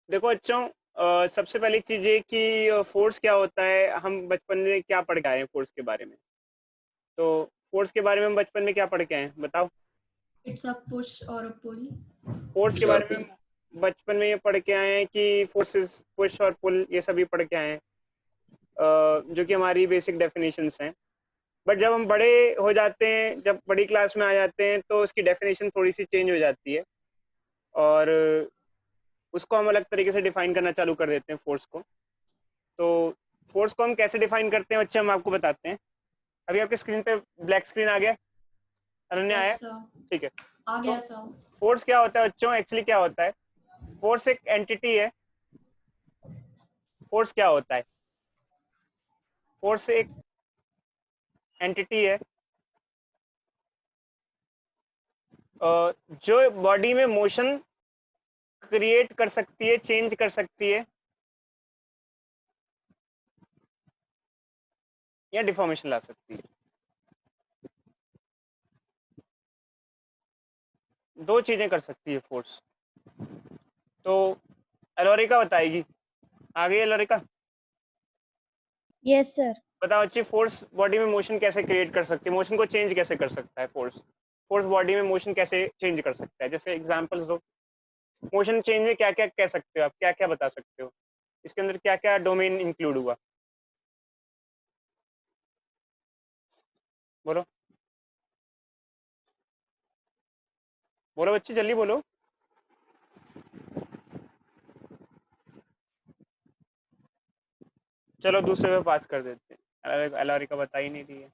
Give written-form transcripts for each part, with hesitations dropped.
देखो बच्चों, सबसे पहली चीज ये कि फोर्स क्या होता है, हम बचपन में क्या पढ़ के आए हैं फोर्स के बारे में। तो फोर्स के बारे में हम बचपन में क्या पढ़ के आए हैं, बताओ। It's a push or a pull. Force के पुश और बारे में पुल। हम बचपन में ये पढ़ के आए हैं कि फोर्सेस पुश और पुल ये सभी पढ़ के आए हैं, जो कि हमारी बेसिक डेफिनेशंस हैं। बट जब हम बड़े हो जाते हैं, जब बड़ी क्लास में आ जाते हैं, तो उसकी डेफिनेशन थोड़ी सी चेंज हो जाती है और उसको हम अलग तरीके से डिफाइन करना चालू कर देते हैं फोर्स को। तो फोर्स को हम कैसे डिफाइन करते हैं बच्चे, हम आपको बताते हैं। अभी आपके स्क्रीन पे ब्लैक स्क्रीन आ गया, अनन्या आया? Yes, sir. ठीक है। आ तो गया सर. फोर्स क्या होता है बच्चों, एक्चुअली क्या होता है? फोर्स एक एंटिटी है। फोर्स क्या होता है? फोर्स एक एंटिटी है जो बॉडी में मोशन क्रिएट कर सकती है, चेंज कर सकती है या डिफॉर्मेशन ला सकती है। दो चीजें कर सकती है फोर्स। तो एलोरिका बताएगी। आ गई एलोरिका? Yes sir. बताओ अच्छी, फोर्स बॉडी में मोशन कैसे क्रिएट कर सकती है, मोशन को चेंज कैसे कर सकता है फोर्स? फोर्स बॉडी में मोशन कैसे चेंज कर सकता है, जैसे एग्जांपल्स दो। मोशन चेंज में क्या क्या कह सकते हो आप, क्या क्या बता सकते हो, इसके अंदर क्या क्या डोमेन इंक्लूड हुआ? बोलो बोलो बच्चे, जल्दी बोलो। चलो दूसरे पे पास कर देते हैं, एलोरिका बता ही नहीं रही है।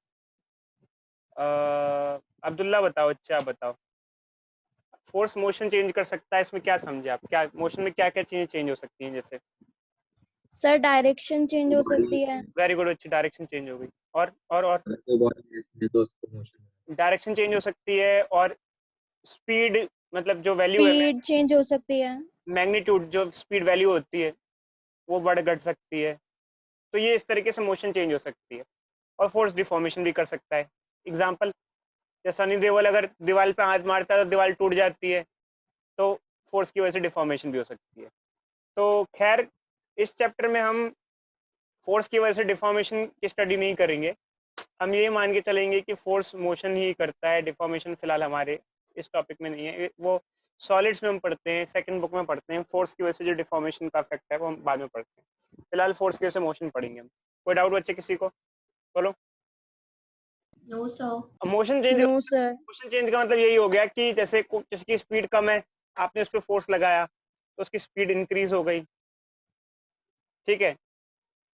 अब्दुल्ला बताओ, अच्छा आप बताओ। फोर्स मोशन चेंज कर सकता है, इसमें क्या समझे आप, क्या मोशन में क्या क्या चीजें चेंज हो सकती हैं? जैसे सर डायरेक्शन चेंज हो बॉडी सकती है। वेरी गुड, अच्छी डायरेक्शन चेंज हो गई। और तो बॉडी है तो उसको मोशन। डायरेक्शन चेंज हो सकती है, और स्पीड, मतलब जो वैल्यू है, स्पीड चेंज हो सकती है। मैग्नीट्यूड, जो स्पीड वैल्यू होती है वो बढ़ घट सकती है। तो ये इस तरीके से मोशन चेंज हो सकती है। और फोर्स डिफॉर्मेशन भी कर सकता है। एग्जाम्पल, जैसे सनी देओल अगर दीवार पे हाथ मारता है तो दीवार टूट जाती है, तो फोर्स की वजह से डिफॉर्मेशन भी हो सकती है। तो खैर, इस चैप्टर में हम फोर्स की वजह से डिफॉर्मेशन की स्टडी नहीं करेंगे। हम ये मान के चलेंगे कि फोर्स मोशन ही करता है, डिफॉर्मेशन फिलहाल हमारे इस टॉपिक में नहीं है। वो सॉलिड्स में हम पढ़ते हैं, सेकंड बुक में पढ़ते हैं, फोर्स की वजह से जो डिफॉर्मेशन का इफेक्ट है वो हम बाद में पढ़ते हैं। फिलहाल फोर्स की वजह से मोशन पढ़ेंगे हम। कोई डाउट बच्चे किसी को? बोलो। No, sir. Motion change, no sir. Motion change का मतलब यही हो गया कि जैसे किसी की स्पीड कम है, आपने उस पर फोर्स लगाया तो उसकी स्पीड इंक्रीज हो गई, ठीक है।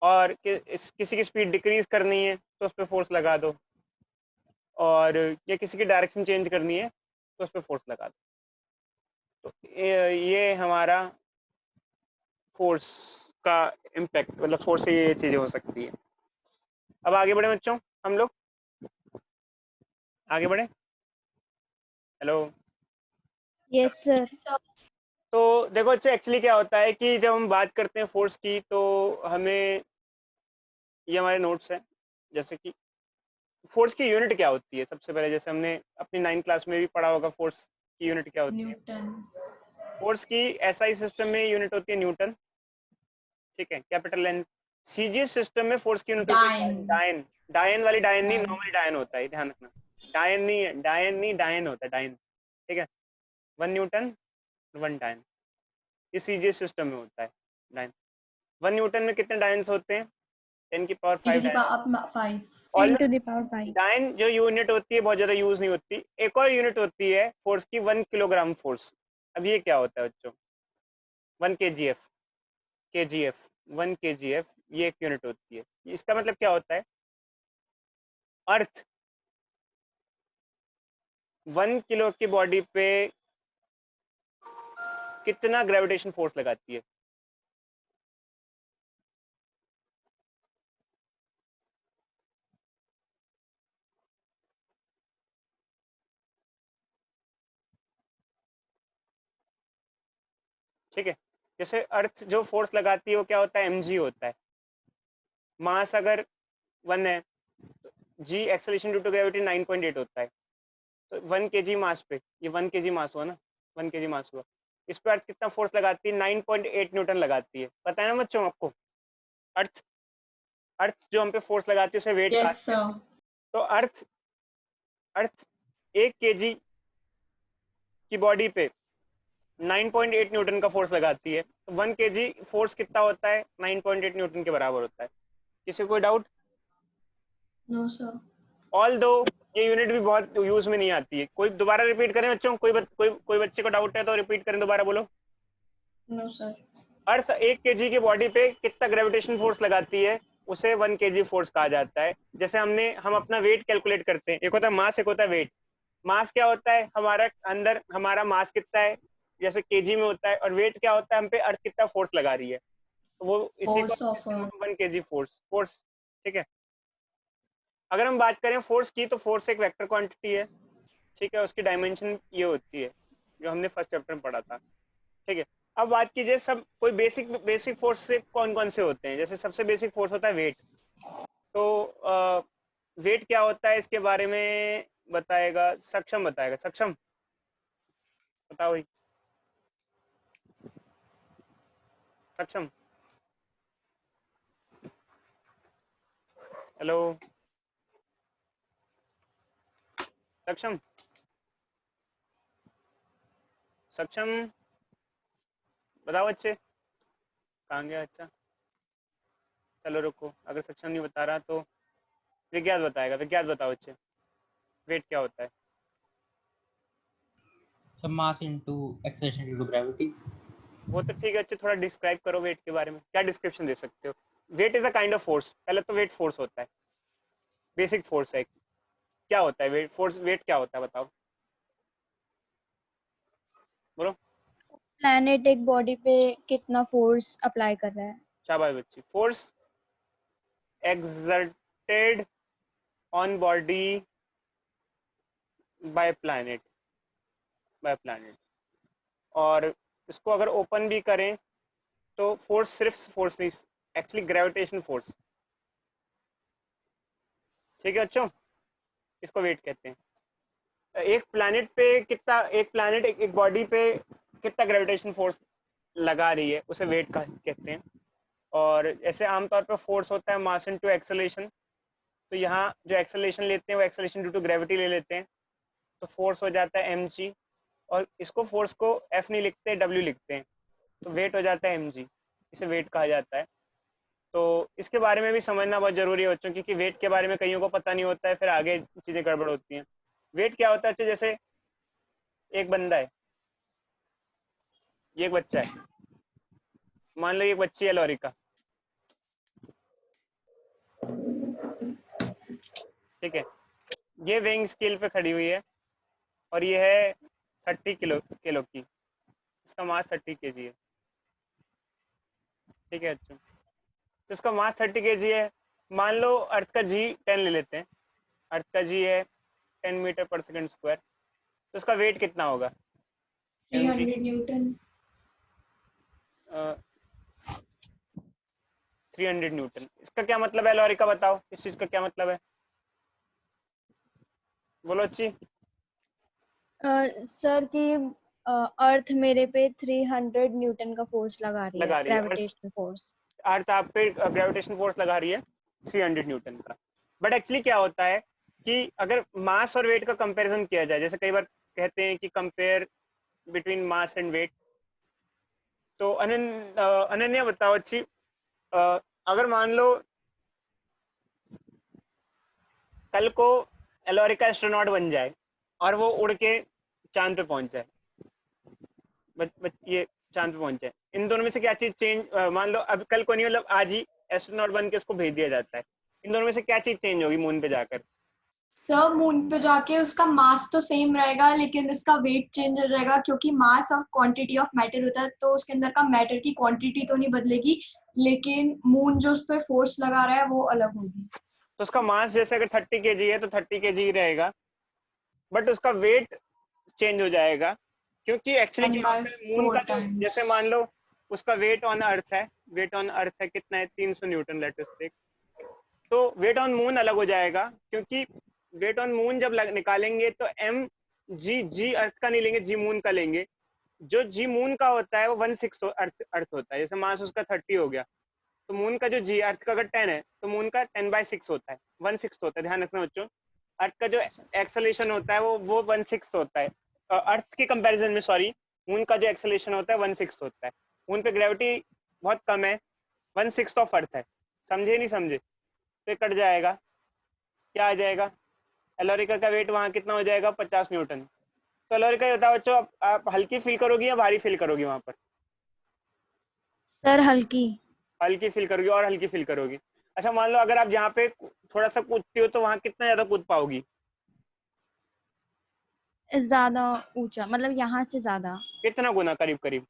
और किसी की स्पीड डिक्रीज करनी है तो उस पर फोर्स लगा दो, और या किसी की डायरेक्शन चेंज करनी है तो उस पर फोर्स लगा दो। तो ये हमारा फोर्स का इम्पैक्ट, मतलब फोर्स से ये चीज़ें हो सकती है। अब आगे बढ़े बच्चों, हम लोग आगे बढ़े। हेलो। Yes sir. Sir. तो देखो बच्चों, एक्चुअली क्या होता है कि जब हम बात करते हैं फोर्स की, तो हमें, ये हमारे नोट्स हैं, जैसे कि फोर्स की यूनिट क्या होती है। सबसे पहले, जैसे हमने अपनी 9th क्लास में भी पढ़ा होगा, फोर्स की यूनिट क्या होती है। Newton. फोर्स की एसआई सिस्टम में यूनिट होती है न्यूटन, ठीक है, कैपिटल एन। सीजीएस सिस्टम में फोर्स की यूनिट होती है Dyne. डायन। डायन वाली डायन नहीं, Dyne. नॉर्मली डायन होता है, ध्यान रखना। डायन नहीं है, डायन नहीं, डायन होता है, डायन, ठीक है। 1 न्यूटन 1 डायन, ये सीजीएस सिस्टम में होता है डायन। 1 न्यूटन में कितने डायन्स होते हैं? 10⁵ 10 to the डायन। power of 5. Ten to almost the power 5। Dyne जो यूनिट होती है बहुत ज्यादा यूज नहीं होती। एक और यूनिट होती है फोर्स की, 1 किलोग्राम फोर्स। अब ये क्या होता है बच्चों? 1 kgf, kgf, 1 kgf, ये एक यूनिट होती है। इसका मतलब क्या होता है? अर्थ 1 किलो की बॉडी पे कितना ग्रेविटेशन फोर्स लगाती है? ठीक है। जैसे अर्थ जो फोर्स लगाती है वो क्या होता है? mg होता है। मास अगर 1 है, जी एक्सेलरेशन ड्यू टू ग्रेविटी 9.8 होता है। तो 1 kg मास पे, ये 1 kg मास हुआ ना, 1 kg मास हुआ, इस पे अर्थ कितना फोर्स लगाती है? 9.8 न्यूटन लगाती है। पता है ना बच्चों आपको? अर्थ अर्थ जो हम पे फोर्स लगाती है उसे वेट Yes, कहते हैं। sir. तो अर्थ 1 kg की बॉडी पे 9.8 न्यूटन का फोर्स लगाती है, तो 1 kg फोर्स कितना होता है? 9.8 न्यूटन के बराबर होता है। किसी को कोई डाउट? No, sir. ऑल्दो ये यूनिट भी बहुत यूज में नहीं आती है। कोई दोबारा रिपीट करें बच्चों? कोई बच्चे को डाउट है तो रिपीट करें, दोबारा बोलो। No, sir. अर्थ 1 kg की बॉडी पे कितना ग्रेविटेशन फोर्स लगाती है उसे 1 kg फोर्स कहा जाता है। जैसे हम अपना वेट कैलकुलेट करते हैं, एक होता है मास, एक होता है वेट। मास क्या होता है? हमारा अंदर हमारा मास कितना है, जैसे केजी में होता है, और वेट क्या होता है? हम पे अर्थ कितना फोर्स लगा रही है, तो वो इसी को Force of Earth. 1 kg force. ठीक है। अगर हम बात करें फोर्स की, तो फोर्स एक वेक्टर क्वांटिटी है। ठीक है, उसकी डायमेंशन ये होती है जो हमने फर्स्ट चैप्टर में पढ़ा था। ठीक है। अब बात कीजिए सब कोई बेसिक फोर्स से कौन कौन से होते हैं। जैसे सबसे बेसिक फोर्स होता है वेट। तो वेट क्या होता है इसके बारे में बताएगा सक्षम, बताएगा सक्षम, बताओ भाई सक्षम। हेलो सक्षम, सक्षम बताओ अच्छे, कहाँ गया? अच्छा चलो रुको, अगर सक्षम नहीं बता रहा तो विज्ञान बताएगा। विज्ञान बताओ अच्छे, वेट क्या होता है? Some mass into acceleration due to gravity. वो तो ठीक है, अच्छे थोड़ा डिस्क्राइब करो वेट के बारे में, क्या डिस्क्रिप्शन दे सकते हो? Weight is a kind of force. पहले तो वेट फोर्स होता है, बेसिक फोर्स है। क्या होता है वेट फोर्स? वेट क्या होता है बताओ, बोलो। प्लैनेट एक बॉडी पे कितना फोर्स अप्लाई कर रहा है? शाबाश बच्ची। Force exerted on body by planet, और इसको अगर ओपन भी करें तो फोर्स सिर्फ फोर्स नहीं, एक्चुअली ग्रेविटेशन फोर्स। ठीक है बच्चों, इसको वेट कहते हैं। एक प्लैनेट पे कितना, एक प्लैनेट एक बॉडी पे कितना ग्रेविटेशन फोर्स लगा रही है उसे वेट कहते हैं। और ऐसे आमतौर पर फोर्स होता है मास इनटू एक्सेलरेशन। तो यहाँ जो एक्सेलरेशन लेते हैं वो एक्सेलरेशन ड्यू टू ग्रेविटी ले लेते हैं, तो फोर्स हो जाता है mg। और इसको फोर्स को F नहीं लिखते, W लिखते हैं, तो वेट हो जाता है mg। इसे वेट कहा जाता है। तो इसके बारे में भी समझना बहुत जरूरी है बच्चों, क्योंकि वेट के बारे में कईयों को पता नहीं होता है, फिर आगे चीजें गड़बड़ होती हैं। वेट क्या होता है? जैसे एक बंदा है, ये एक बच्चा है, मान लो एक बच्ची है लॉरिका, ठीक है। ये वेइंग स्केल पे खड़ी हुई है और ये है 30 किलो की, इसका मास 30 kg है। ठीक है बच्चों, तो इसका मास 30 kg है। मान लो अर्थ का जी 10 ले लेते हैं, अर्थ का जी है 10 मीटर पर सेकंड स्क्वायर, तो इसका वेट कितना होगा? 300 Newton. 300 न्यूटन। इसका क्या मतलब है लॉरिका, बताओ इस चीज का क्या मतलब है, बोलो अच्छी। सर कि अर्थ मेरे पे 300 न्यूटन का फोर्स लगा रही है, लगा रही है ग्रेविटेशनल फोर्स। अर्थ आप पे ग्रेविटेशन फोर्स लगा रही है 300 न्यूटन का। बट एक्चुअली क्या होता है कि अगर मास और वेट का कंपैरिजन किया जाए, जैसे कई बार कहते हैं कि compare between mass and weight, तो अनन्या बताओ अच्छी, अगर मान लो कल को एलोरिका एस्ट्रोनॉट बन जाए और वो उड़ के चांद पे पहुंच जाए, ये चांद पे पहुंच जाए, इन दोनों में से क्या चीज चेंज, मान लो अब कल को नहीं, मतलब आज ही एस्ट्रोनॉट बन के उसको भेज दिया जाता है, इन दोनों में से क्या चीज चेंज होगी मून पे जाकर? सर मून पे जाके उसका मास तो सेम रहेगा लेकिन उसका वेट चेंज हो जाएगा, क्योंकि मास और क्वांटिटी ऑफ मैटर होता है, तो उसके अंदर का मैटर की क्वांटिटी तो नहीं बदलेगी, लेकिन मून जो उस पर फोर्स लगा रहा है वो अलग होगी। तो उसका मास जैसे अगर 30 kg है तो 30 kg ही रहेगा, बट उसका वेट चेंज हो जाएगा, क्योंकि एक्चुअली And क्या by होता है मून 4 का जो, times. जैसे मान लो उसका वेट ऑन अर्थ है, वेट ऑन अर्थ है कितना है? 300 न्यूटन लेट अस टेक। तो वेट ऑन मून अलग हो जाएगा, क्योंकि वेट ऑन मून जब निकालेंगे तो m जी अर्थ का नहीं लेंगे, जी मून का लेंगे। जो जी मून का होता है वो 1/6 अर्थ होता है। जैसे मास उसका 30 हो गया, तो मून का जो जी, अर्थ का अगर 10 है तो मून का 10/6 होता है, 1/6 होता है। ध्यान रखना बच्चों, अर्थ का जो एक्सेलेरेशन होता है वो 1/6 होता है। अर्थ के कंपैरिजन में, सॉरी, मून का जो एक्सेलेरेशन होता है 1/6 होता है। मून पे ग्रेविटी बहुत कम है, 1/6 ऑफ अर्थ है। समझे नहीं समझे? तो ये कट जाएगा, क्या आ जाएगा? एलोरिका का वेट वहाँ कितना हो जाएगा? 50 न्यूटन। तो एलोरिका बताओ बच्चों, आप हल्की फील करोगी या भारी फील करोगी वहाँ पर? सर हल्की। हल्की फील करोगी और हल्की फील करोगी। अच्छा, मान लो अगर आप यहाँ पे थोड़ा सा कूदती हो तो वहां कितना ज्यादा कूद पाओगी? ज्यादा ऊंचा, मतलब यहाँ से ज्यादा। कितना गुना? करीब करीब।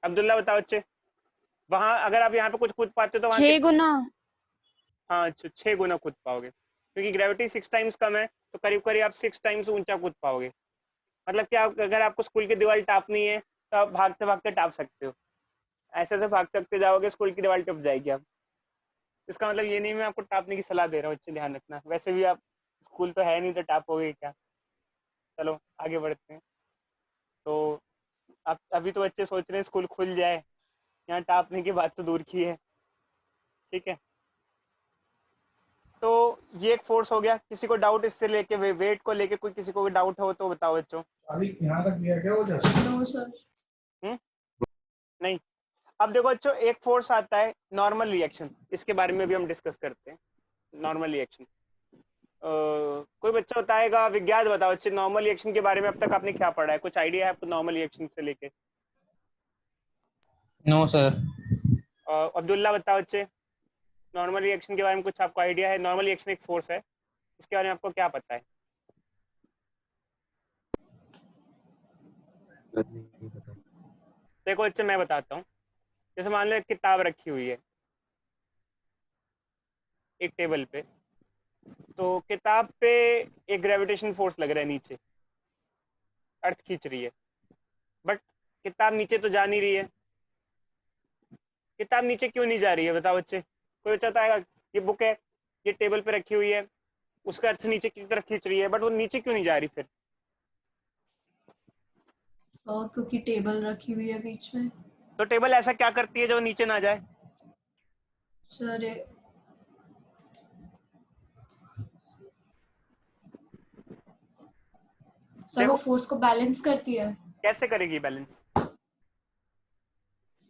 अब्दुल्ला बताओ बच्चे, वहां अगर आप यहाँ पे कुछ कूद पाते हो तो वहां 6 गुना। हाँ, 6 गुना कूद पाओगे, क्योंकि ग्रेविटी 6 टाइम्स कम है, तो करीब करीब आप 6 टाइम्स ऊंचा कूद पाओगे। मतलब क्या, अगर आपको स्कूल की दीवार टापनी है तो आप भागते भागते टाप सकते हो। ऐसे ऐसे भागते भागते जाओगे, स्कूल की दीवार टप जाएगी आप। इसका मतलब ये नहीं मैं आपको टापने की सलाह दे रहा हूँ, बच्चे ध्यान रखना। वैसे भी आप, स्कूल तो है नहीं तो टापोगे क्या। चलो आगे बढ़ते हैं। तो अब अभी तो बच्चे सोच रहे हैं स्कूल खुल जाए, यहाँ टापने की बात तो दूर की है। ठीक है, तो ये एक फोर्स हो गया। किसी को डाउट इससे लेके, वेट को लेके कोई किसी को डाउट हो तो बताओ बच्चों। अभी यहाँ तक दिया गया हो जैसे। No sir. नहीं। अब देखो बच्चों, एक फोर्स आता है नॉर्मल रिएक्शन, इसके बारे में भी हम डिस्कस करते हैं। नॉर्मल रिएक्शन, कोई बच्चा बताएगा? विज्ञान बताओ बच्चे, नॉर्मल रिएक्शन के बारे में अब तक आपने क्या पढ़ा है? कुछ आइडिया है आपको नॉर्मल रिएक्शन से लेके? No sir. अब्दुल्ला बताओ बच्चे, नॉर्मल रिएक्शन के बारे में कुछ आपको आइडिया है? नॉर्मल रिएक्शन एक फोर्स है, इसके बारे में आपको क्या पता है? नहीं पता। देखो बच्चे, मैं बताता हूँ। जैसे मान लो एक किताब रखी हुई है एक टेबल पे, तो किताब पे एक ग्रेविटेशन फोर्स लग रहा है नीचे, अर्थ खींच रही है, बट किताब नीचे तो जा नहीं रही है। किताब नीचे क्यों नहीं जा रही है बताओ बच्चे? कोई बच्चा बताएगा? ये बुक है, ये टेबल पे रखी हुई है, उसका अर्थ नीचे की तरफ खींच रही है, बट वो नीचे क्यों नहीं जा रही फिर? और क्योंकि टेबल रखी हुई है बीच में। तो टेबल ऐसा क्या करती है जो नीचे ना जाए? सर सर वो देखो फोर्स को बैलेंस करती है। कैसे करेगी बैलेंस?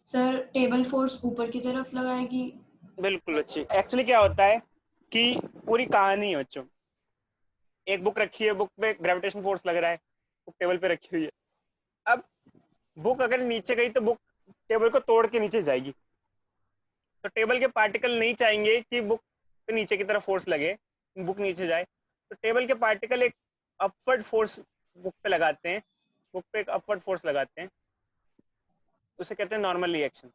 सर टेबल फोर्स ऊपर की तरफ लगाएगी। बिल्कुल बच्चे, एक्चुअली क्या होता है कि पूरी कहानी है बच्चों। एक बुक रखी है, बुक पे ग्रेविटेशन फोर्स लग रहा है, बुक टेबल पे रखी हुई है। अब बुक अगर नीचे गई तो बुक टेबल को तोड़ के नीचे जाएगी, तो टेबल के पार्टिकल नहीं चाहेंगे कि बुक पे नीचे की तरफ फोर्स लगे, बुक नीचे जाए। तो टेबल के पार्टिकल एक अपवर्ड फोर्स बुक पे लगाते हैं, बुक पे एक अपवर्ड फोर्स लगाते हैं, उसे कहते हैं नॉर्मल रिएक्शन।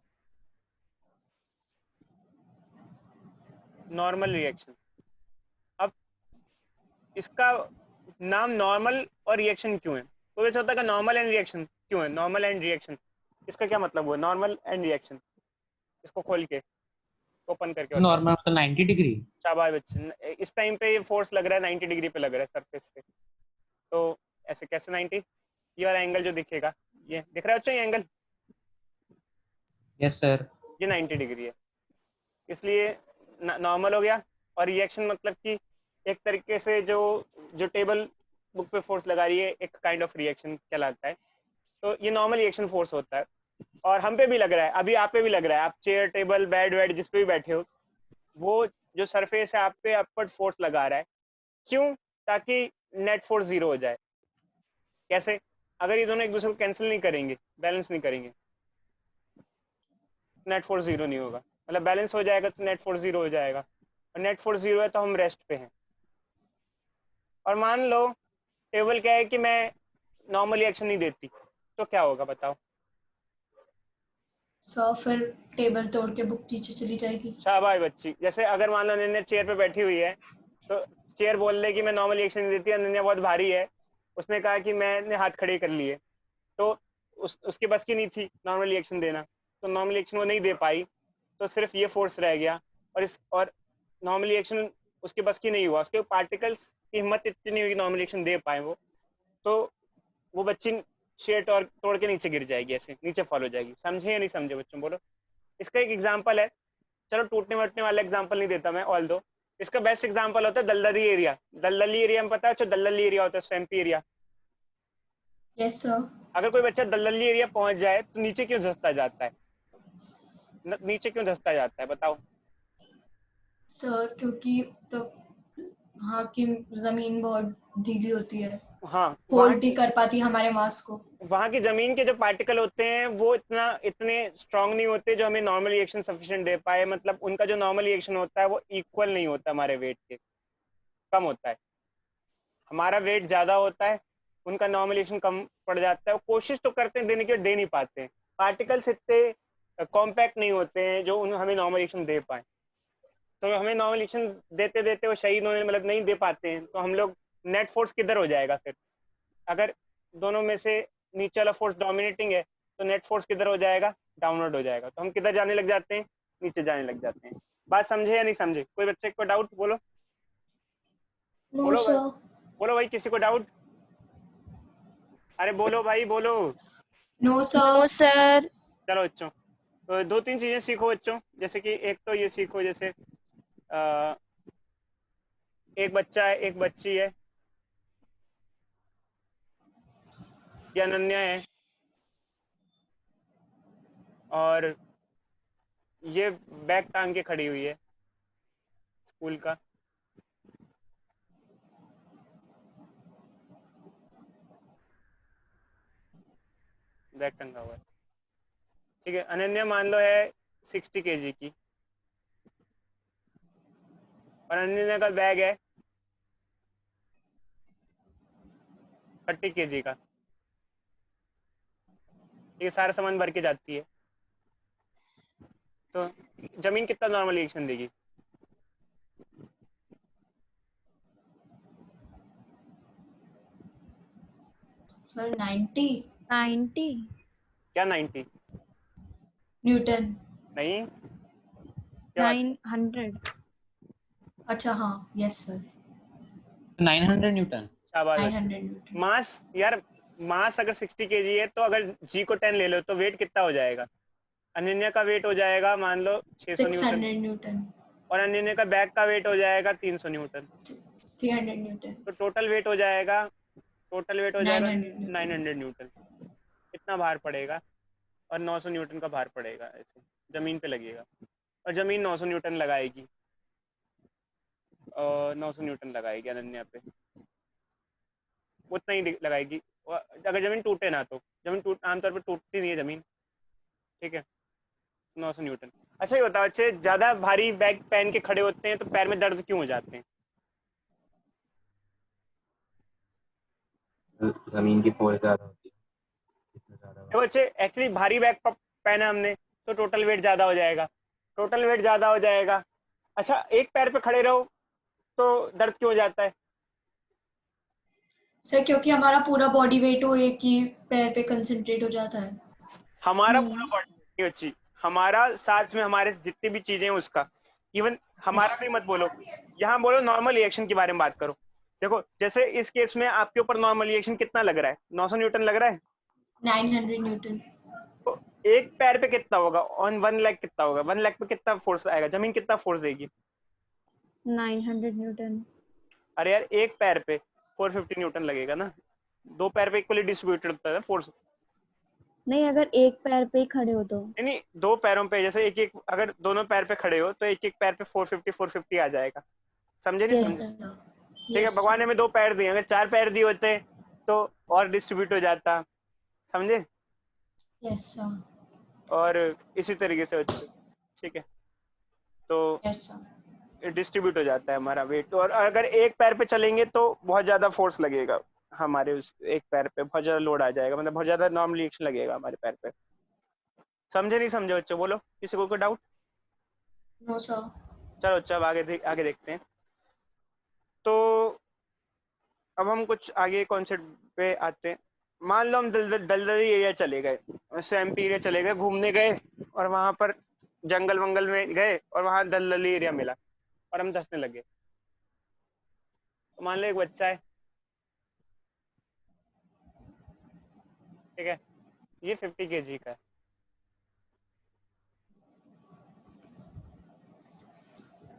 Normal reaction. अब इसका नाम नॉर्मल और रिएक्शन क्यों है? तो ये होता है कि नॉर्मल एंड रिएक्शन क्यों है? नॉर्मल एंड रिएक्शन, इसका क्या मतलब हुआ नॉर्मल एंड रिएक्शन? इसको खोल के, ओपन करके बताओ। नॉर्मल मतलब 90 डिग्री। शाबाश बच्चे, इस टाइम पे ये फोर्स लग रहा है 90 डिग्री पे लग रहा है सरफेस से। तो ऐसे कैसे 90? ये वाला एंगल जो दिखेगा, ये दिख रहा है बच्चों, ये एंगल, यस सर। ये 90 डिग्री है, इसलिए नॉर्मल हो गया। और रिएक्शन मतलब कि एक तरीके से जो जो टेबल बुक पे फोर्स लगा रही है, एक काइंड ऑफ रिएक्शन कहलाता है। तो ये नॉर्मल रिएक्शन फोर्स होता है। और हम पे भी लग रहा है, अभी आप पे भी लग रहा है, आप चेयर टेबल बेड वेड जिस पे भी बैठे हो, वो जो सरफेस है आप पे अपवर्ड फोर्स लगा रहा है। क्यों? ताकि नेट फोर्स जीरो हो जाए। कैसे? अगर ये दोनों एक दूसरे को कैंसिल नहीं करेंगे, बैलेंस नहीं करेंगे, नेट फोर्स जीरो नहीं होगा। मतलब बैलेंस हो जाएगा तो नेट फोर्स जीरो हो जाएगा, और नेट फोर्स जीरो है तो हम रेस्ट पे हैं। और मान लो टेबल क्या है कि मैं नॉर्मल रिएक्शन नहीं देती, तो क्या होगा बताओ? सर फिर टेबल तोड़ के बुक नीचे चली जाएगी। शाबाश बच्ची। जैसे अगर मान लो अनन्या चेयर पे बैठी हुई है, तो चेयर बोल रही कि मैं नॉर्मल रिएक्शन नहीं देती, अनन्या बहुत भारी है, उसने कहा कि मैंने हाथ खड़े कर लिए, तो उसके बस की नहीं थी नॉर्मल रिएक्शन देना, तो नॉर्मल रिएक्शन वो नहीं दे पाई, तो सिर्फ ये फोर्स रह गया। और नॉर्मल रिएक्शन उसके बस की नहीं हुआ, उसके पार्टिकल्स की हिम्मत इतनी नहीं हुई कि नॉर्मल रिएक्शन दे पाए वो, तो वो बच्ची शेयर और तोड़ के नीचे गिर जाएगी, ऐसे नीचे फॉल हो जाएगी। समझे या नहीं समझे बच्चों, बोलो। इसका एक एग्जाम्पल है, चलो टूटने वटने वाला एग्जाम्पल नहीं देता मैं, ऑल दो इसका बेस्ट एग्जाम्पल होता है दलदली एरिया। दलदली एरिया में पता है, दलदली एरिया होता है स्वैम्पी एरिया। Yes sir. अगर कोई बच्चा दलदली एरिया पहुंच जाए तो नीचे क्यों धंसता जाता है? नीचे क्यों धंसता जाता है बताओ? सर क्योंकि तो वहाँ की जमीन बहुत ढीली होती है, हाँ, होल्ड नहीं कर पाती हमारे मास को। वहाँ की जमीन के जो पार्टिकल होते हैं वो इतने स्ट्रांग नहीं होते जो हमें नॉर्मल रिएक्शन सफिशिएंट दे पाए। मतलब उनका जो नॉर्मल रिएक्शन होता है वो इक्वल नहीं होता हमारे वेट के, कम होता है। हमारा वेट ज्यादा होता है, उनका नॉर्मल रिएक्शन कम पड़ जाता है। वो कोशिश तो करते हैं देने की, दे नहीं पाते हैं। पार्टिकल्स इतने कॉम्पैक्ट नहीं होते हैं जो हमें नॉर्मल रिएक्शन दे पाए। तो हमें नॉर्मल रिएक्शन देते देते वो शहीद होने, मतलब नहीं दे पाते हैं, तो हम लोग नेट फोर्स किधर हो जाएगा फिर? अगर दोनों में से नीचे वाला फोर्स डोमिनेटिंग है तो नेट फोर्स किधर हो जाएगा? डाउनवर्ड हो जाएगा। तो हम किधर जाने लग जाते हैं? नीचे जाने लग जाते हैं। बात समझे या नहीं समझे? कोई बच्चे को डाउट? बोलो नो बोलो भाई, सर। बोलो भाई, किसी को डाउट? अरे बोलो भाई बोलो। No no sir. सर। चलो बच्चों, तो दो तीन चीजें सीखो बच्चों। जैसे कि एक तो ये सीखो, जैसे एक बच्चा है, एक बच्ची है, ये अनन्या है, और ये बैग टांग के खड़ी हुई है स्कूल का। बैग टंगा हुआ है, ठीक है। अनन्या मान लो है 60 kg की, और अनन्या का बैग है 30 kg का। ये सारा सामान भर के जाती है, तो जमीन कितना नॉर्मल रिएक्शन देगी? सर 90 90 क्या 90? न्यूटन। नहीं, क्या बात? 900। अच्छा हाँ, यस सर। 900 न्यूटन। क्या बात है? 900 न्यूटन। मास यार, मास अगर 60 kg है तो अगर जी को 10 ले लो तो वेट कितना हो जाएगा? अनन्या का वेट हो जाएगा मान लो 600 न्यूटन, 600 न्यूटन। और अनन्या का बैग का वेट हो जाएगा 300 न्यूटन। 300 न्यूटन। तो टोटल वेट हो जाएगा 900 न्यूटन। 900 न्यूटन। इतना भार पड़ेगा, और 900 न्यूटन का भार पड़ेगा ऐसे जमीन पे लगेगा। और जमीन 900 न्यूटन लगाएगी, और 900 न्यूटन लगाएगी अनन्या पे, उतना ही लगाएगी। और अगर जमीन टूटे ना, तो जमीन आमतौर पर टूटती नहीं है जमीन, ठीक है। 900 न्यूटन। अच्छा ये बताओ, अच्छे ज्यादा भारी बैग पहन के खड़े होते हैं तो पैर में दर्द क्यों हो जाते हैं? जमीन की फोर्स ज्यादा होती है, इतना ज्यादा देखो बच्चे, एक्चुअली भारी बैग पहना हमने तो टोटल वेट ज्यादा हो जाएगा, टोटल वेट ज्यादा हो जाएगा। अच्छा, एक पैर पे खड़े रहो तो दर्द क्यों हो जाता है? सर क्योंकि हमारा पूरा बॉडी वेट हो एक ही पैर पे कंसंट्रेट हो जाता है। हमारा पूरा बॉडी नहीं अच्छी, हमारा साथ में हमारे जितनी भी चीजें हैं उसका, इवन हमारा भी मत बोलो, यहाँ बोलो नॉर्मल रिएक्शन के बारे में बात करो। देखो जैसे इस केस में आपके ऊपर नॉर्मल रिएक्शन कितना लग रहा है? 900 न्यूटन लग रहा है। 900 न्यूटन। तो एक पैर पे कितना होगा? ऑन 1 लाख कितना होगा? 1 लाख पे कितना फोर्स आएगा? जमीन कितना फोर्स देगी? 900 न्यूटन। अरे यार, एक पैर पे 450 न्यूटन लगेगा ना। दो पैर पे इक्वली डिस्ट्रीब्यूटेड होता है फोर्स। नहीं, अगर एक पैर पे ही खड़े हो तो। नहीं, दो पैरों पे, जैसे एक एक, अगर दोनों पैर पे खड़े हो तो एक एक पैर पे 450 आ जाएगा। समझे नहीं यस समझे? Yes sir. सर। ठीक है, यस भगवान ने हमें 2 पैर दिए, अगर 4 पैर दिए होते तो और डिस्ट्रीब्यूट हो जाता। समझे? Yes sir. और इसी तरीके से होते, ठीक है, तो यस सर। डिस्ट्रीब्यूट हो जाता है हमारा वेट। और अगर एक पैर पे चलेंगे तो बहुत ज्यादा फोर्स लगेगा हमारे उस एक पैर पे, बहुत ज्यादा लोड आ जाएगा, मतलब बहुत ज्यादा नॉर्मल रिएक्शन लगेगा हमारे पैर पे। समझे नहीं समझे बच्चों? बोलो, किसी को कोई डाउट? No sir. चलो अच्छा, अब आगे देखते हैं। तो अब हम कुछ आगे कॉन्सेप्ट पे आते हैं। मान लो हम दलदली एरिया चले गए, स्वैम्पी एरिया चले गए, घूमने गए, और वहां पर जंगल वंगल में गए और वहां दलदली एरिया मिला और हम धंसने लगे। तो मान लो एक बच्चा है, ठीक है, ये 50 kg का है।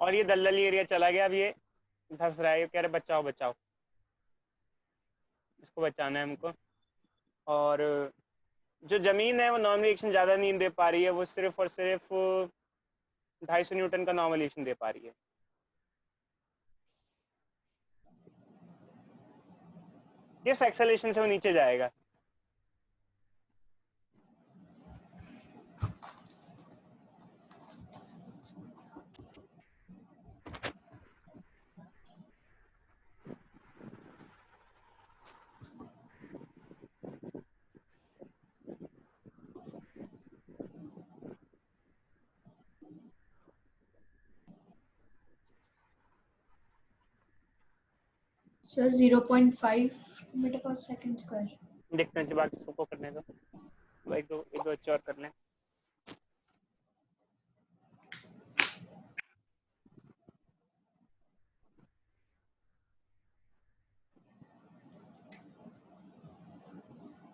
और ये दलदली एरिया चला गया, अब ये धंस रहा है, ये कह रहे बचाओ बचाओ, इसको बचाना है हमको। और जो जमीन है वो नॉर्मल रिएक्शन ज़्यादा नहीं दे पा रही है, वो सिर्फ और सिर्फ 250 न्यूटन का नॉर्मल रिएक्शन दे पा रही है। किस एक्सेलरेशन से वो नीचे जाएगा? सर 0.5 मीटर पर सेकंड स्क्वायर। देखते हैं, बाकी सबको करने दो, एक दो अच्छे और कर लें।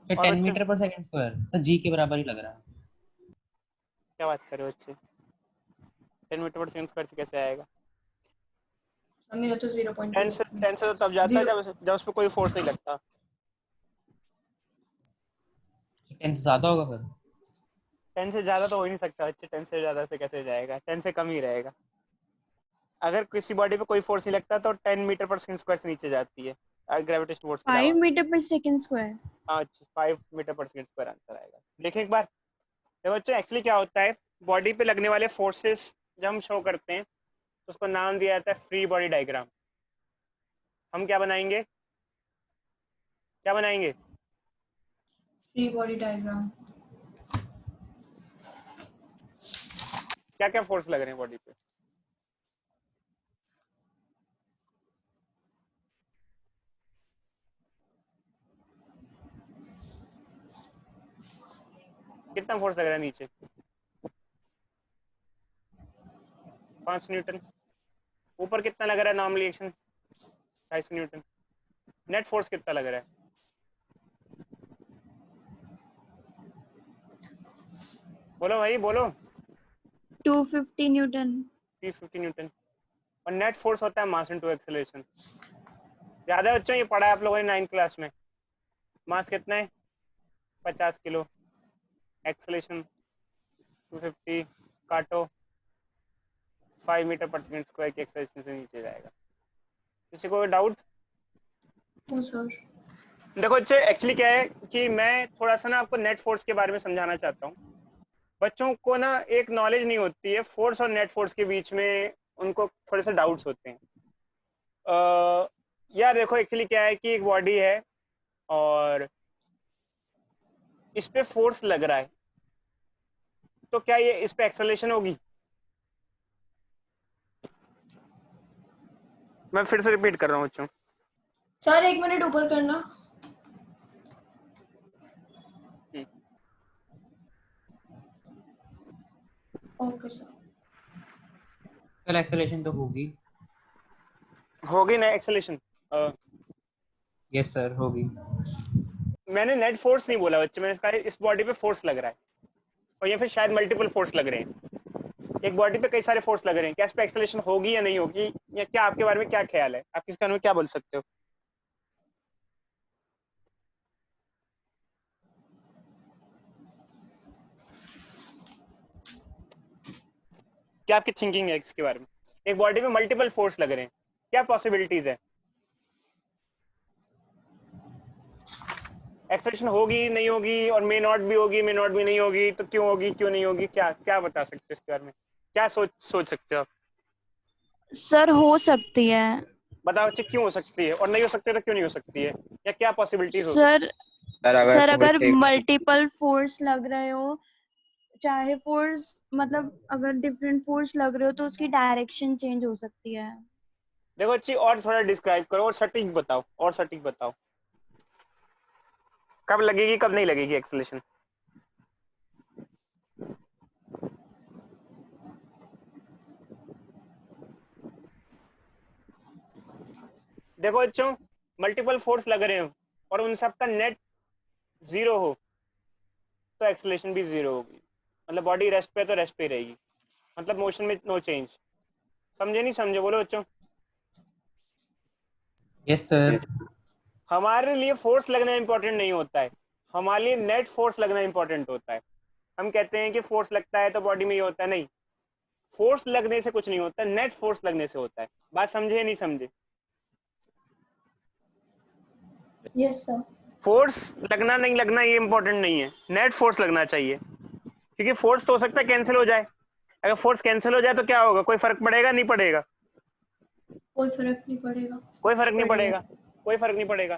तो और 10 बच्चों, मीटर पर सेकंड स्क्वायर तो जी के बराबर ही लग रहा है। क्या बात कर रहे हो बच्चे, 10 मीटर पर सेकंड स्क्वायर से कैसे आएगा? मेरा तो 10 से 10 से तो तब जाता है जब उस पर कोई फोर्स नहीं लगता। 10 से ज्यादा होगा फिर। 10 से ज़्यादा तो हो ही नहीं सकता बच्चे, 10 से ज़्यादा से कैसे जाएगा, 10 से कम ही रहेगा। अगर किसी बॉडी पे कोई फोर्स नहीं लगता तो 10 मीटर पर सेकंड स्क्वायर से नीचे जाती है, ग्रेविटेशनल फोर्स के अलावा। 5 मीटर पर सेकंड स्क्वायर। हाँ, 5 मीटर पर सेकंड स्क्वायर आंसर आएगा। देखें एक बार, देखो बच्चों एक्चुअली क्या होता है, बॉडी पे लगने वाले फोर्सेस जब हम शो करते हैं तो उसको नाम दिया जाता है फ्री बॉडी डायग्राम। हम क्या बनाएंगे, क्या बनाएंगे? Free body diagram. क्या क्या फोर्स लग रहे हैं बॉडी पे? कितना फोर्स लग रहा है नीचे? 5 न्यूटन। ऊपर कितना लग रहा है normal reaction? 250 Newton. Net force कितना लग रहा है? बोलो भाई बोलो। 250 न्यूटन। 350 न्यूटन। और नेट फोर्स होता है मास इनटू एक्सेलरेशन। याद है बच्चों, ये पढ़ा है आप लोगों ने 9th क्लास में। मास कितना है? 50 किलो। एक्सेलरेशन 250, काटो 5 मीटर पर सेकंड स्क्वायर की एक्सेलरेशन से नीचे जाएगा। किसी को डाउट? ओ सर। देखो बच्चे एक्चुअली क्या है कि मैं थोड़ा सा ना आपको नेट फोर्स के बारे में समझाना चाहता हूँ। बच्चों को ना एक नॉलेज नहीं होती है फोर्स और नेट फोर्स के बीच में, उनको थोड़े से डाउट्स होते हैं। यार देखो एक्चुअली क्या है कि एक बॉडी है और इस पे फोर्स लग रहा है, तो क्या ये इस पे एक्सेलरेशन होगी? मैं फिर से रिपीट कर रहा हूँ बच्चों। सर 1 मिनट ऊपर करना। Okay sir. कल एक्सेलरेशन तो होगी। होगी ना एक्सेलरेशन? यस सर होगी। मैंने नेट फोर्स नहीं बोला बच्चे, मैंने कहा इस बॉडी पे फोर्स लग रहा है, और या फिर शायद मल्टीपल फोर्स लग रहे हैं। एक बॉडी पे कई सारे फोर्स लग रहे हैं, क्या इस पे एक्सेलरेशन होगी या नहीं होगी, या क्या आपके बारे में क्या ख्याल है, आप किस बारे में क्या बोल सकते हो? क्या आपकी थिंकिंग है इसके बारे में? एक बॉडी में मल्टीपल फोर्स लग रहे हैं, क्या पॉसिबिलिटीज है? एक्सेलरेशन होगी नहीं होगी, और मे नॉट भी होगी, मे नॉट भी नहीं होगी, तो क्यों होगी क्यों नहीं होगी, क्या क्या बता सकते हो इसके बारे में? क्या सोच सकते हो आप? सर हो सकती है। बताओ बच्चे, क्यों हो सकती है, और नहीं हो सकती तो क्यों नहीं हो सकती है, या क्या पॉसिबिलिटीज हो सकती सर सर अगर सर अगर फोर्स एक मल्टीपल फोर्स लग रहे हो, चाहे फोर्स मतलब अगर डिफरेंट फोर्स लग रहे हो तो उसकी डायरेक्शन चेंज हो सकती है। है? देखो अच्छी, और थोड़ा डिस्क्राइब करो और सटीक बताओ, और सटीक बताओ, कब लगेगी कब नहीं लगेगी एक्सेलरेशन? देखो बच्चों, मल्टीपल फोर्स लग रहे हो और उन सब का नेट 0 हो, तो एक्सेलरेशन भी 0 होगी, मतलब बॉडी रेस्ट पे तो रेस्ट पे रहेगी, मतलब मोशन में नो चेंज। समझे नहीं समझे, बोलो बच्चों। Yes sir. हमारे लिए फोर्स लगना इंपॉर्टेंट नहीं होता है, हमारे लिए नेट फोर्स लगना इंपॉर्टेंट होता है। हम कहते हैं कि फोर्स लगता है तो बॉडी में ये होता है, नहीं, फोर्स लगने से कुछ नहीं होता, नेट फोर्स लगने से होता है। बात समझे नहीं समझे? Yes sir. फोर्स लगना नहीं लगना ये इंपॉर्टेंट नहीं है, नेट फोर्स लगना चाहिए, क्योंकि फोर्स तो हो सकता है कैंसिल हो जाए। अगर फोर्स कैंसिल हो जाए तो क्या होगा, कोई फर्क पड़ेगा नहीं पड़ेगा? कोई फर्क नहीं पड़ेगा। कोई फर्क नहीं पड़ेगा, कोई फर्क नहीं पड़ेगा।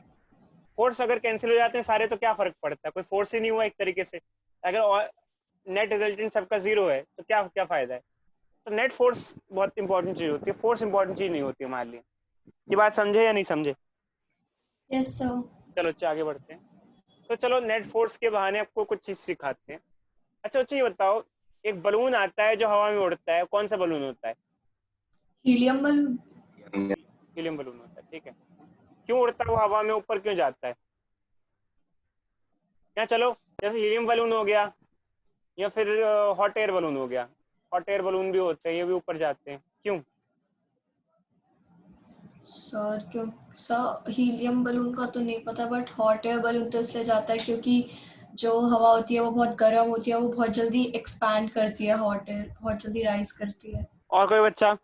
फोर्स अगर कैंसिल हो जाते हैं सारे तो क्या फर्क पड़ता है, कोई फोर्स ही नहीं हुआ एक तरीके से। अगर नेट रिजल्टेंट सबका 0 है तो क्या क्या फायदा है? तो नेट फोर्स बहुत इंपॉर्टेंट चीज होती है, फोर्स इंपॉर्टेंट चीज नहीं होती हमारे लिए। ये बात समझे या नहीं समझे? Yes sir. चलो अच्छा आगे बढ़ते हैं। तो चलो नेट फोर्स के बहाने आपको कुछ चीज सिखाते हैं। अच्छा ये बताओ, एक बलून आता है जो हवा में उड़ता है, कौन सा बलून होता है? Helium balloon. हीलियम बलून होता है, ठीक है। क्यों उड़ता है वो, हवा में ऊपर क्यों जाता है? या चलो जैसे हीलियम बलून हो गया, या फिर हॉट एयर बलून हो गया। हॉट एयर बलून भी होते हैं, ये भी ऊपर जाते हैं, क्यों? सर क्यों सर, हीलियम बलून का तो नहीं पता, बट हॉट एयर बलून तो इसलिए जाता है क्योंकि जो हवा होती है वो बहुत गर्म होती है, वो बहुत जल्दी एक्सपैंड करती है, हॉट एयर बहुत जल्दी राइज करती है। और कोई बच्चा?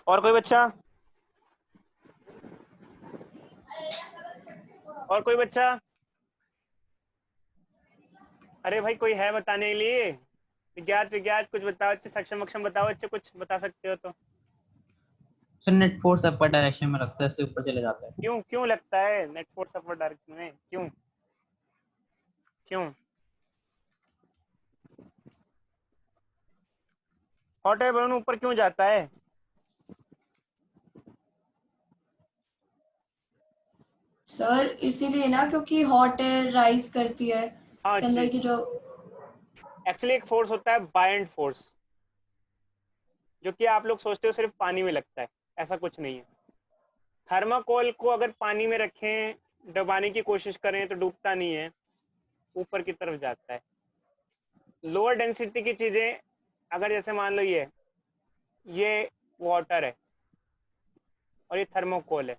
और कोई बच्चा? और कोई बच्चा? अरे भाई कोई है बताने के लिए? विज्ञात विज्ञात कुछ बताओ, अच्छे सक्षम वक्षम बताओ, अच्छे कुछ बता सकते हो तो। Sir net force upper direction में लगता है इसलिए ऊपर चले जाता है। क्यों क्यों लगता है नेट फोर्स अपर डायरेक्शन में, क्यों क्यों? हॉट एयर बलून ऊपर क्यों जाता है? सर इसीलिए ना, क्योंकि हॉट एयर राइज करती है, हाँ इसके अंदर जी, की जो एक्चुअली एक फोर्स होता है बायंड फोर्स, जो कि आप लोग सोचते हो सिर्फ पानी में लगता है, ऐसा कुछ नहीं है। थर्माकोल को अगर पानी में रखें, डुबाने की कोशिश करें तो डूबता नहीं है, ऊपर की तरफ जाता है। लोअर डेंसिटी की चीजें, अगर जैसे मान लो ये वाटर है और ये थर्मोकोल है,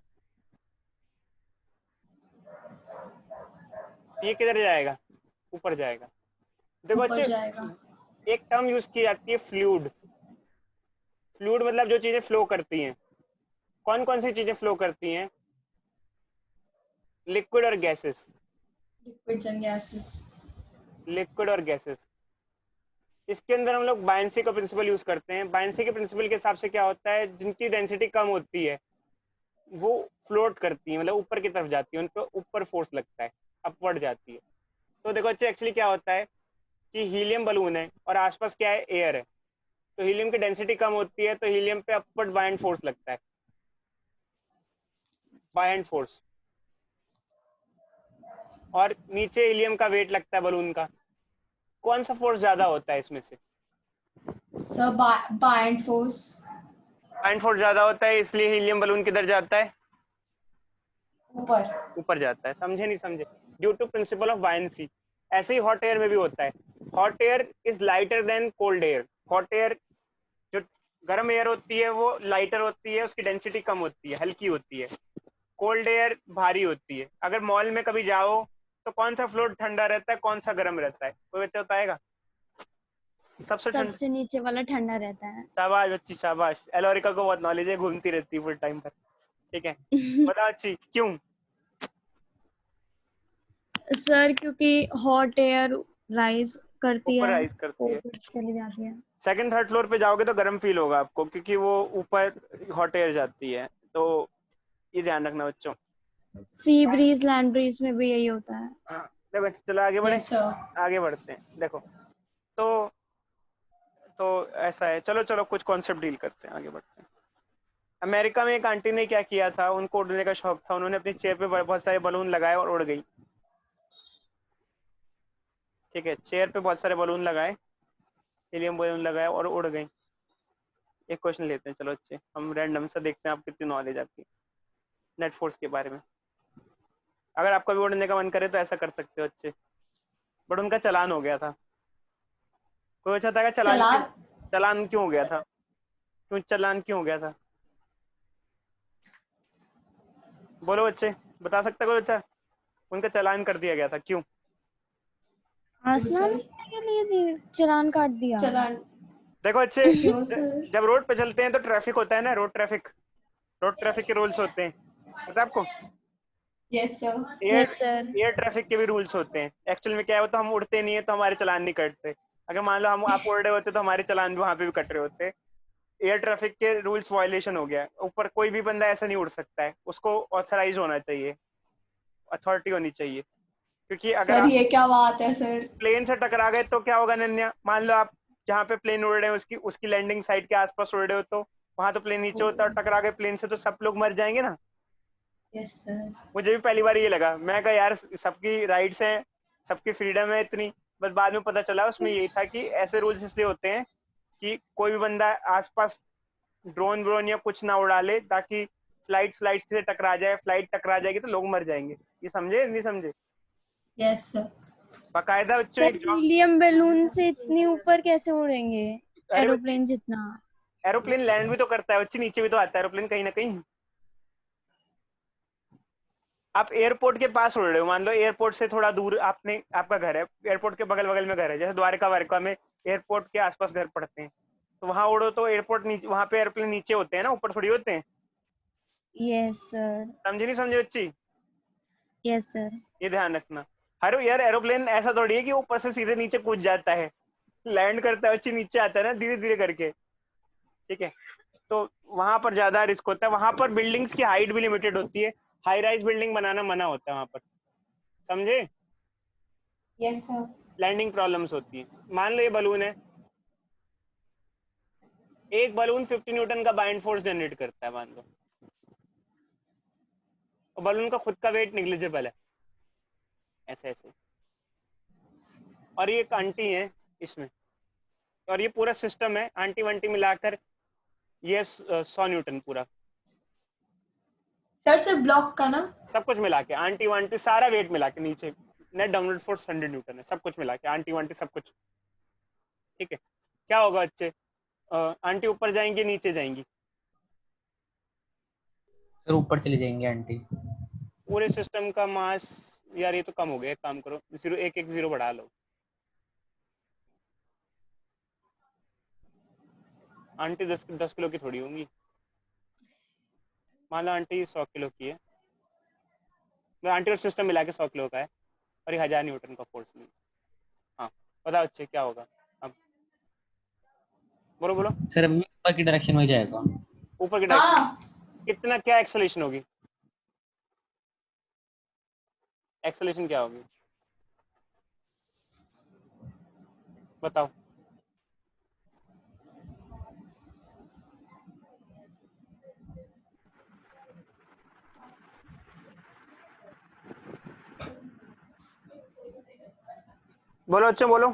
ये किधर जाएगा? ऊपर जाएगा। देखो ऊपर अच्छे, जाएगा। एक टर्म यूज की जाती है फ्लूइड। फ्लूइड मतलब जो चीजें फ्लो करती हैं। कौन कौन सी चीजें फ्लो करती हैं? लिक्विड और gases. Liquids and gases. Liquid और गैसेस, इसके अंदर हम लोग बायंसी का प्रिंसिपल यूज करते हैं। बायंसी के प्रिंसिपल के हिसाब से क्या होता है, जिनकी डेंसिटी कम होती है वो फ्लोट करती है, मतलब ऊपर की तरफ जाती है, उन पर ऊपर फोर्स लगता है, अपवर्ड जाती है। तो देखो अच्छे, एक्चुअली क्या होता है कि हीलियम बलून है और आसपास क्या है, एयर है। तो हीलियम की डेंसिटी कम होती है तो हीलियम पे अपवर्ड बायंड फोर्स लगता है, बायंड फोर्स। और नीचे हीलियम का वेट लगता है बलून का। कौन सा फोर्स ज्यादा होता है इसमें से? Sir buoyant force. Buoyant force ज्यादा होता है, इसलिए हीलियम बलून किधर जाता है? ऊपर। ऊपर जाता है। समझे नहीं समझे? Due to principle of buoyancy. ऐसे ही हॉट एयर में भी होता है। Hot air is lighter than cold air. Hot air, जो गर्म एयर होती है वो लाइटर होती है, उसकी डेंसिटी कम होती है, हल्की होती है। कोल्ड एयर भारी होती है। अगर मॉल में कभी जाओ तो कौन सा फ्लोर ठंडा रहता है, कौन सा गर्म रहता है, कोई बच्चा बताएगा? सबसे ठंडा। सबसे नीचे वाला ठंडा रहता है। शाबाश बच्ची शाबाश, एलोरिका को बहुत नॉलेज है, घूमती रहती है फुल टाइम पर। ठीक है, बताओ अच्छी, क्यों? सर क्योंकि हॉट एयर राइज करती ऊपर है, राइज करती है। ऊपर चली जाती है। सेकंड थर्ड फ्लोर पे जाओगे तो गर्म फील होगा आपको, क्योंकि वो ऊपर हॉट एयर जाती है। तो ये ध्यान रखना बच्चों। सी ब्रीज लैंड ब्रीज में भी यही होता है। हाँ, देखो चलो आगे बढ़े, यस सर। आगे बढ़ते हैं। देखो तो ऐसा है, चलो चलो कुछ कॉन्सेप्ट डील करते हैं, आगे बढ़ते हैं। अमेरिका में एक आंटी ने क्या किया था, उनको उड़ने का शौक था, उन्होंने अपनी चेयर पे बहुत सारे बलून लगाए और उड़ गई। ठीक है, चेयर पे बहुत सारे बलून लगाए, हीलियम बलून लगाए और उड़ गई। एक क्वेश्चन लेते हैं, चलो अच्छे, हम रैंडम सा देखते हैं आप कितनी नॉलेज आपकी नेट फोर्स के बारे में। अगर आपका भी उड़ने का मन करे तो ऐसा कर सकते हो अच्छे, बट उनका चालान हो गया था। कोई अच्छा था चलान चालान क्यों हो गया था? क्यों चालान क्यों हो गया था? बोलो बच्चे, बता सकता कोई बच्चा? उनका चालान कर दिया गया था, क्यों? आसमान सर उड़ने के लिए चालान काट दिया। चलान देखो बच्चे, क्यों सर? जब रोड पे चलते हैं तो ट्रैफिक होता है ना, रोड ट्रैफिक के रूल्स होते हैं, पता है आपको? Yes sir. Air yes sir. Air traffic के भी रूल्स होते हैं। एक्चुअल में क्या है, तो हम उड़ते नहीं है तो हमारे चालान नहीं कटते। अगर मान लो हम आप उड़ रहे होते तो हमारे चालान भी वहां पे भी कट रहे होते। एयर ट्रैफिक के रूल्स वायलेशन हो गया। ऊपर कोई भी बंदा ऐसा नहीं उड़ सकता है, उसको ऑथराइज होना चाहिए, अथॉरिटी होनी चाहिए। क्योंकि अगर सर आप ये क्या बात है सर? प्लेन से टकरा गए तो क्या होगा नन्या? मान लो आप जहाँ पे प्लेन उड़ रहे हैं उसकी उसकी लैंडिंग साइट के आसपास उड़ रहे हो, तो वहां तो प्लेन नीचे होता है, और टकरा गए प्लेन से तो सब लोग मर जाएंगे ना। Yes sir. मुझे भी पहली बार ये लगा, मैं कहा यार सबकी राइट्स हैं, सबकी फ्रीडम है इतनी, बस बाद में पता चला उसमें यही था कि ऐसे रूल्स इसलिए होते हैं कि कोई भी बंदा आसपास ड्रोन व्रोन या कुछ ना उड़ा ले, ताकि फ्लाइट से टकरा जाए, फ्लाइट टकरा जाएगी तो लोग मर जाएंगे। ये समझे नहीं समझे? Yes sir. बाकायदा बच्चों सर एक जॉब। हीलियम बैलून से इतनी ऊपर कैसे उड़ेंगे? अरे एरोप्लेन जितना। एरोप्लेन लैंड भी तो करता है बच्ची, नीचे भी तो आता है एरोप्लेन कहीं ना कहीं। आप एयरपोर्ट के पास उड़ रहे हो, मान लो एयरपोर्ट से थोड़ा दूर आपने आपका घर है, एयरपोर्ट के बगल बगल में घर है, जैसे द्वारका वारका में एयरपोर्ट के आसपास घर पड़ते हैं, तो वहां उड़ो तो एयरपोर्ट नीचे, वहां पे एयरप्लेन नीचे होते हैं ना, ऊपर थोड़ी होते हैं। Yes sir. समझे नहीं समझे बच्ची? Yes sir. ये ध्यान रखना। हर यार एरोप्लेन ऐसा थोड़ी है कि ऊपर से सीधे नीचे कूद जाता है, लैंड करता है बच्ची नीचे आता है ना धीरे धीरे करके, ठीक है? तो वहां पर ज्यादा रिस्क होता है, वहां पर बिल्डिंग्स की हाइट भी लिमिटेड होती है, हाई राइज बिल्डिंग बनाना मना होता है वहां पर, समझे? Yes sir. लैंडिंग प्रॉब्लम्स होती है। मान लो ये बलून है, एक बलून 50 न्यूटन का बाइंड फोर्स जनरेट करता है मान लो, और बलून का खुद का वेट निग्लिजिबल है, ऐसे ऐसे, और ये एक आंटी है इसमें, और ये पूरा सिस्टम है आंटी वंटी मिलाकर, ये 100 न्यूटन पूरा, सर से ब्लॉक का ना? सब कुछ मिला के आंटी वांटी सारा वेट मिला के, नीचे नेट डाउनलोड फोर्स 100 न्यूटन है, सब कुछ मिला के आंटी वांटी सब कुछ, ठीक है? क्या होगा बच्चे? आंटी ऊपर जाएंगी नीचे जाएंगी? सर ऊपर चली जाएंगे आंटी। पूरे सिस्टम का मास, यार ये तो कम हो गया, एक काम करो, 0 बढ़ा लो, आंटी 10 किलो की थोड़ी होंगी, मान लो आंटी 100 किलो की है, तो आंटी और सिस्टम मिला के 100 किलो का है, और ये 1000 न्यूटन का फोर्स में। हाँ बताओ बच्चे क्या होगा अब? बोलो बोलो। सर अभी ऊपर की डायरेक्शन में ही जाएगा। ऊपर की डायरेक्शन हाँ कितना, क्या एक्सेलेरेशन होगी? एक्सेलेरेशन क्या होगी बताओ? बोलो बच्चों बोलो।